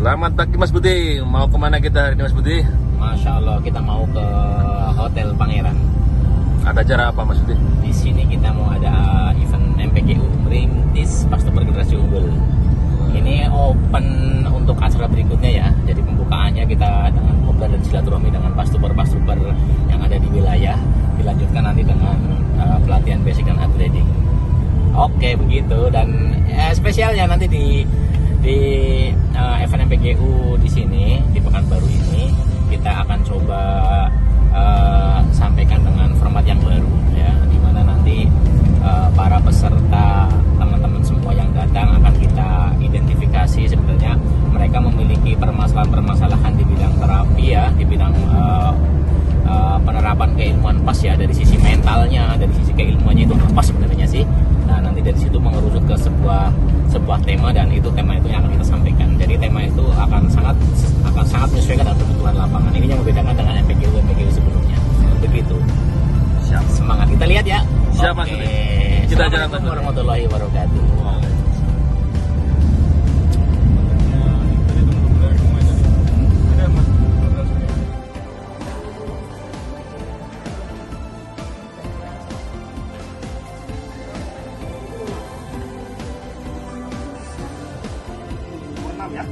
Selamat pagi Mas Budi. Mau kemana kita hari ini Mas Budi? Masya Allah, kita mau ke Hotel Pangeran. Ada acara apa Mas Budi? Di sini kita mau ada event MPGU, Merintis Pastor Generasi Unggul. Ini open untuk acara berikutnya ya. Jadi pembukaannya kita dengan kopdar dan silaturahmi dengan pastor-pastor yang ada di wilayah. Dilanjutkan nanti dengan pelatihan basic dan upgrading. Oke begitu, dan spesialnya nanti di event MPGU di sini di Pekanbaru ini kita akan coba sampaikan dengan format yang baru ya, di mana nanti para peserta, teman-teman semua yang datang akan kita identifikasi sebenarnya mereka memiliki permasalahan-permasalahan di bidang terapi ya, di bidang penerapan keilmuan pas ya, dari sisi mentalnya, dari sisi keilmuannya itu apa sebenarnya sih. Nah nanti dari situ mengerucut ke sebuah tema, dan tema itu yang akan kita sampaikan. Jadi tema itu akan sangat menyesuaikan dengan kebutuhan lapangan. Ini yang membedakan dengan MPGU sebelumnya. Begitu. Siap. Semangat, kita lihat ya. Siap Mas Budi. Kita jalan Mas Budi. Warahmatullahi wabarakatuh. Ya.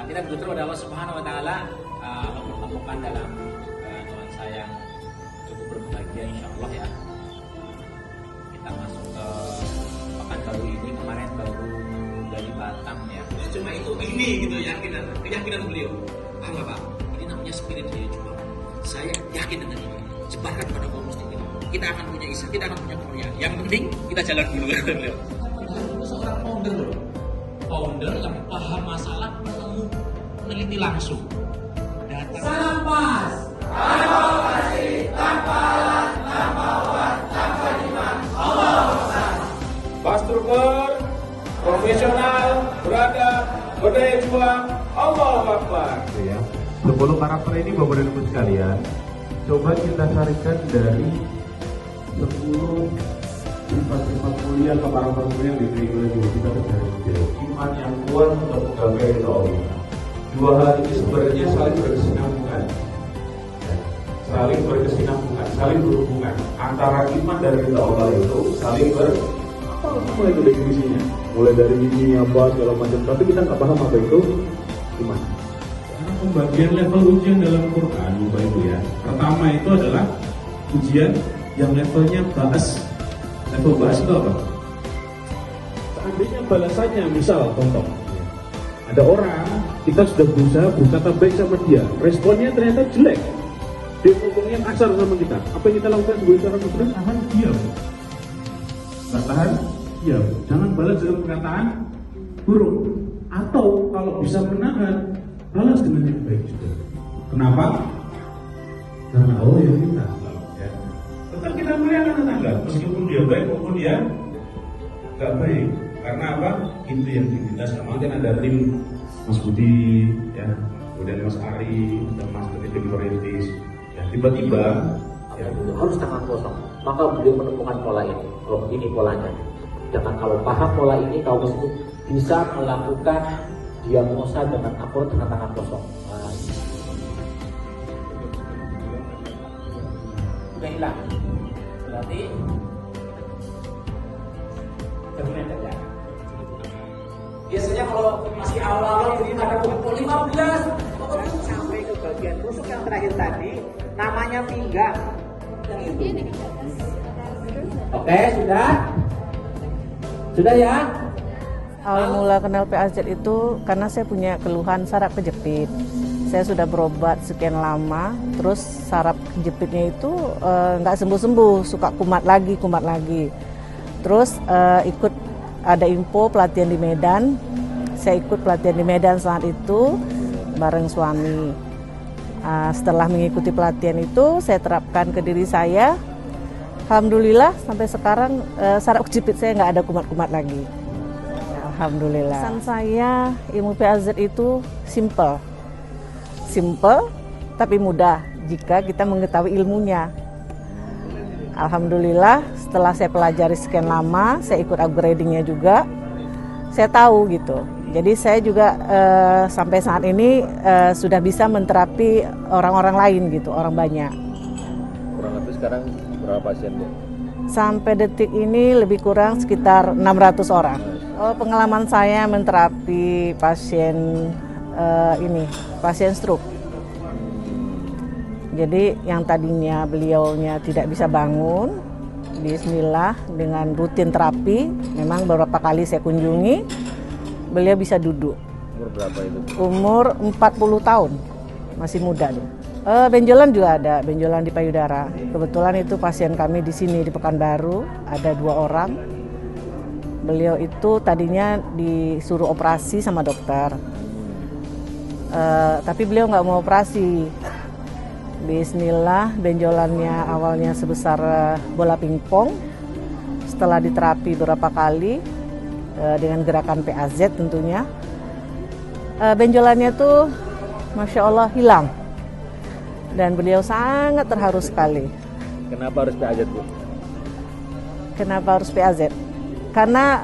Kita berdoa kepada Allah Subhanahu Wa Taala mempertemukan dalam nuansa yang cukup berbahagia, insya Allah ya. Kita masuk ke Pekanbaru ini, kemarin baru dari Batam ya. Cuma itu ini gitu keyakinan beliau. Pak, ini namanya spirit dari Juang. Saya yakin dengan ini. Sebarkan kepada kaum muslimin. Kita akan punya isa, kita akan punya karya. Yang penting kita jalan dulu kata beliau. Seorang founder loh. Founder yang paham masalah, meneliti langsung. Datang. Salampas. Pastor profesional, beradab, berdaya juang, Allahu Akbar. Ya. 10 karakter ini Bapak dan Ibu sekalian, coba kita carikan dari 10 sifat-sifat mulia atau karakter mulia yang dimiliki oleh diri kita dari iman yang kuat untuk menggapai ridho Allah. Dua hal ini sebenarnya saling berkesinambungan, saling berhubungan antara iman dan ridho Allah itu saling apa semua itu definisinya, mulai dari ini apa segala macam, tapi kita nggak paham apa itu iman. Karena pembagian level ujian dalam Quran, Bapak Ibu ya, pertama itu adalah ujian yang levelnya baas. Level baas itu apa? Seandainya balasannya, misal contoh, ada orang kita sudah berusaha berkata baik sama dia, responnya ternyata jelek, dia ngomongnya kasar sama kita, apa yang kita lakukan sebagai seorang muslim? Tahan diam. Nggak tahan diam. Jangan balas dengan perkataan buruk. Atau kalau bisa menahan, balas dengan yang baik juga. Kenapa? Karena Allah yang minta. Ya. Tetap kita muliakan tetangga, meskipun dia baik maupun dia nggak baik. Karena apa? Itu yang diminta sama. Mungkin ada tim Mas Budi, ya, kemudian Mas Ari, dan Mas tim Merintis. Ya, tiba-tiba Ya, harus tangan kosong. Maka beliau menemukan pola ini. Oh, ini polanya. Dengan kalau paham pola ini, kaum muslim bisa melakukan diagnosa dengan akurat dengan tangan kosong. Nah, sudah hilang. Berarti ternyata ya. Biasanya kalau masih awal-awal jadi ada kumpul 15 sampai ke bagian rusuk yang terakhir tadi, namanya pinggang. Oke, sudah ya. Awal mula kenal PAZ itu karena saya punya keluhan saraf kejepit. Saya sudah berobat sekian lama, terus saraf kejepitnya itu nggak sembuh-sembuh, suka kumat lagi. Terus ikut ada info pelatihan di Medan. Saya ikut pelatihan di Medan saat itu bareng suami. Setelah mengikuti pelatihan itu, saya terapkan ke diri saya. Alhamdulillah sampai sekarang saraf kejepit saya nggak ada kumat-kumat lagi. Alhamdulillah. Pesan saya ilmu PAZ itu simple tapi mudah jika kita mengetahui ilmunya. Alhamdulillah setelah saya pelajari sekian lama, saya ikut upgradingnya juga, saya tahu gitu. Jadi saya juga sampai saat ini sudah bisa menterapi orang-orang lain gitu, orang banyak. Kurang lebih sekarang berapa pasiennya? Sampai detik ini lebih kurang sekitar 600 orang. Pengalaman saya menterapi pasien pasien stroke. Jadi yang tadinya beliaunya tidak bisa bangun, bismillah dengan rutin terapi, memang beberapa kali saya kunjungi, beliau bisa duduk. Umur berapa itu? Umur 40 tahun, masih muda dia. Benjolan juga ada, benjolan di payudara. Kebetulan itu pasien kami di sini di Pekanbaru, ada 2 orang. Beliau itu tadinya disuruh operasi sama dokter, tapi beliau nggak mau operasi. Bismillah, benjolannya awalnya sebesar bola pingpong. Setelah diterapi beberapa kali dengan gerakan PAZ tentunya, benjolannya tuh Masya Allah hilang. Dan beliau sangat terharu sekali. Kenapa harus PAZ, Bu? Kenapa harus PAZ? Karena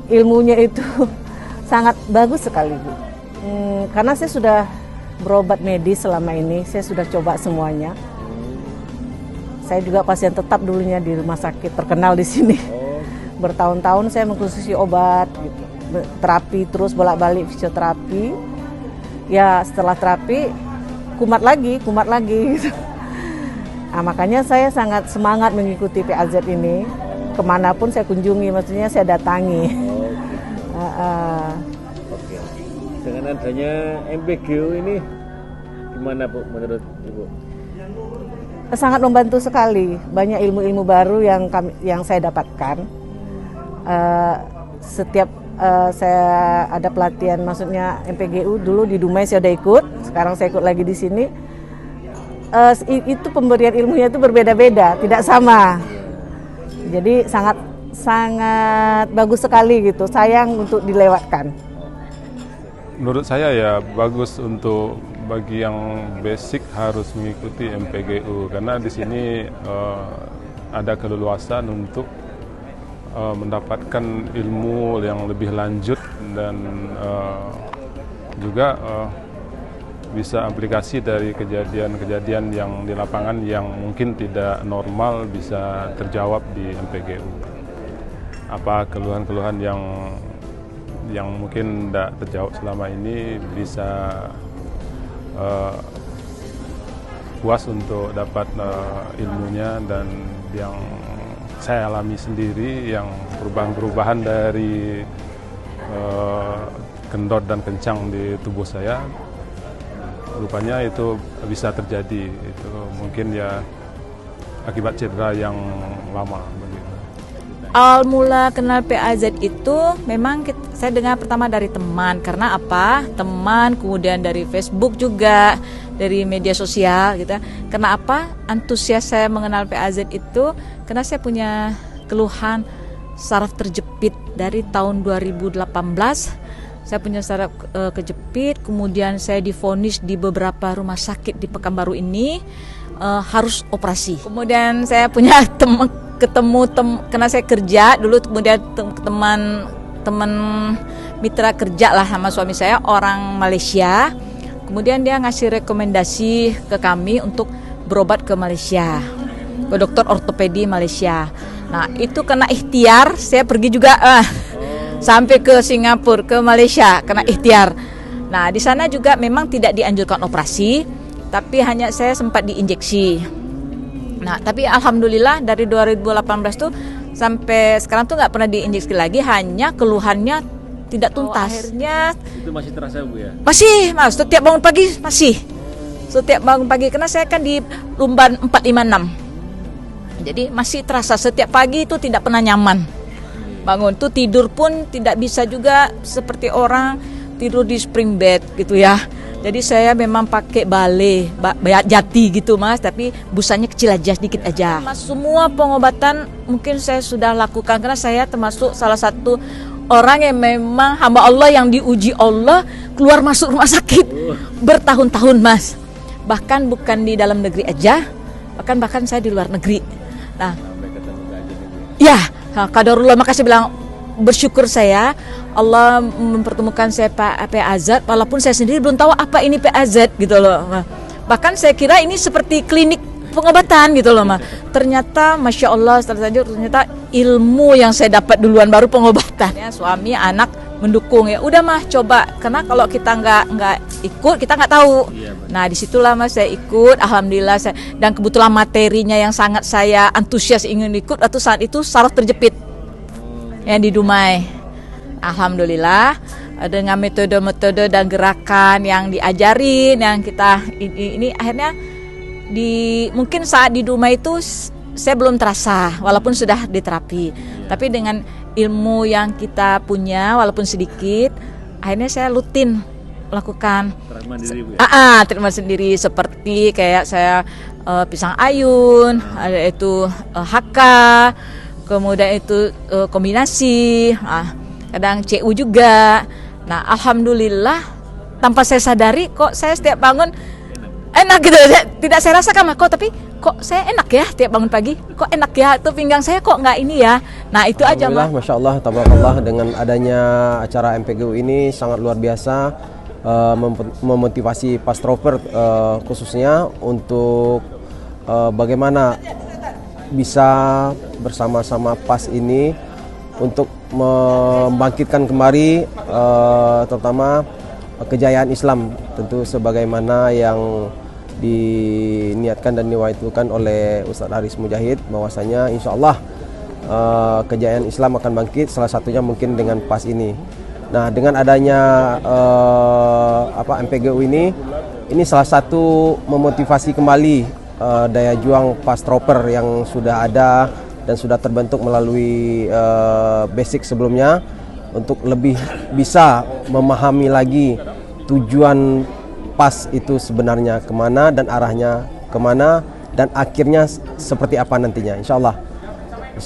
ilmunya itu sangat bagus sekali, Bu. Karena saya sudah berobat medis selama ini, saya sudah coba semuanya. Saya juga pasien tetap dulunya di rumah sakit terkenal di sini. Bertahun-tahun saya mengkonsumsi obat, gitu. Terapi terus bolak-balik fisioterapi. Ya setelah terapi kumat lagi gitu. Nah, makanya saya sangat semangat mengikuti PAZ ini. Kemanapun saya kunjungi, maksudnya saya datangi. Oke. Dengan adanya MPGU ini gimana, Bu, menurut Ibu? Sangat membantu sekali. Banyak ilmu-ilmu baru yang saya dapatkan. Setiap saya ada pelatihan, maksudnya MPGU dulu di Dumai saya udah ikut, sekarang saya ikut lagi di sini. Itu pemberian ilmunya itu berbeda-beda, tidak sama. Jadi sangat bagus sekali gitu. Sayang untuk dilewatkan. Menurut saya ya bagus untuk bagi yang basic harus mengikuti MPGU karena di sini ada keleluasan untuk mendapatkan ilmu yang lebih lanjut dan juga bisa aplikasi dari kejadian-kejadian yang di lapangan yang mungkin tidak normal bisa terjawab di MPGU. Apa keluhan-keluhan yang mungkin tidak terjawab selama ini bisa puas untuk dapat ilmunya, dan yang saya alami sendiri yang perubahan-perubahan dari kendor dan kencang di tubuh saya, rupanya itu bisa terjadi. Itu mungkin ya akibat cedera yang lama begitu. Awal mula kenal PAZ itu memang saya dengar pertama dari teman. Karena apa? Teman, kemudian dari Facebook juga, dari media sosial gitu. Karena apa? Antusias saya mengenal PAZ itu karena saya punya keluhan saraf terjepit dari tahun 2018. Saya punya saraf kejepit, kemudian saya divonis di beberapa rumah sakit di Pekanbaru ini harus operasi. Kemudian saya punya karena saya kerja dulu, kemudian teman mitra kerja lah sama suami saya, orang Malaysia. Kemudian dia ngasih rekomendasi ke kami untuk berobat ke Malaysia, ke dokter ortopedi Malaysia. Nah itu karena ikhtiar saya pergi juga sampai ke Singapura, ke Malaysia karena ikhtiar. Nah di sana juga memang tidak dianjurkan operasi, tapi hanya saya sempat diinjeksi. Nah tapi alhamdulillah dari 2018 tuh sampai sekarang tuh nggak pernah diinjeksi lagi, hanya keluhannya tidak tuntas. Akhirnya itu masih terasa, Bu, ya? Masih, Mas, setiap bangun pagi masih. Setiap bangun pagi karena saya kan di Lumban 456. Jadi masih terasa setiap pagi itu tidak pernah nyaman. Bangun tuh tidur pun tidak bisa juga seperti orang tidur di spring bed gitu ya. Jadi saya memang pakai bale, jati gitu Mas, tapi busanya kecil aja, sedikit aja. Mas, semua pengobatan mungkin saya sudah lakukan karena saya termasuk salah satu orang yang memang hamba Allah yang diuji Allah keluar masuk rumah sakit bertahun-tahun Mas. Bahkan bukan di dalam negeri aja, bahkan saya di luar negeri. Nah, ya, qadarullah, makasih bilang bersyukur saya Allah mempertemukan saya Pak PAZ, walaupun saya sendiri belum tahu apa ini PAZ gitu loh. Bahkan saya kira ini seperti klinik pengobatan gitu loh, ternyata Masya Allah, ternyata ilmu yang saya dapat duluan baru pengobatan. Ya, suami, anak mendukung, ya udah mah coba, karena kalau kita nggak ikut kita nggak tahu. Nah disitulah Mas saya ikut, alhamdulillah dan kebetulan materinya yang sangat saya antusias ingin ikut atau saat itu saraf terjepit yang di Dumai. Alhamdulillah dengan metode-metode dan gerakan yang diajarin, yang kita ini akhirnya mungkin saat di Dumai itu saya belum terasa walaupun sudah diterapi, tapi dengan ilmu yang kita punya walaupun sedikit, akhirnya saya rutin lakukan treatment sendiri, seperti kayak saya pisang ayun, ada itu HK, kemudian itu kombinasi, kadang CU juga. Nah alhamdulillah tanpa saya sadari kok saya setiap bangun enak gitu, tidak saya rasakan kok, tapi kok saya enak ya tiap bangun pagi, kok enak ya tuh pinggang saya kok nggak ini ya. Nah itu aja Mas. Masya Allah, tabarakallah, dengan adanya acara MPGU ini sangat luar biasa, memotivasi Pastroper khususnya untuk bagaimana bisa bersama-sama PAS ini untuk membangkitkan kembali terutama kejayaan Islam, tentu sebagaimana yang diniatkan dan diwaitukan oleh Ustadz Haris Mujahid, bahwasanya insya Allah kejayaan Islam akan bangkit, salah satunya mungkin dengan PAS ini. Nah dengan adanya MPGU ini salah satu memotivasi kembali daya juang Pastroper yang sudah ada dan sudah terbentuk melalui basic sebelumnya, untuk lebih bisa memahami lagi tujuan PAS itu sebenarnya kemana dan arahnya kemana dan akhirnya seperti apa nantinya. Insya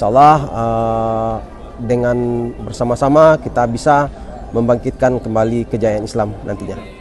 Allah dengan bersama-sama kita bisa membangkitkan kembali kejayaan Islam nantinya.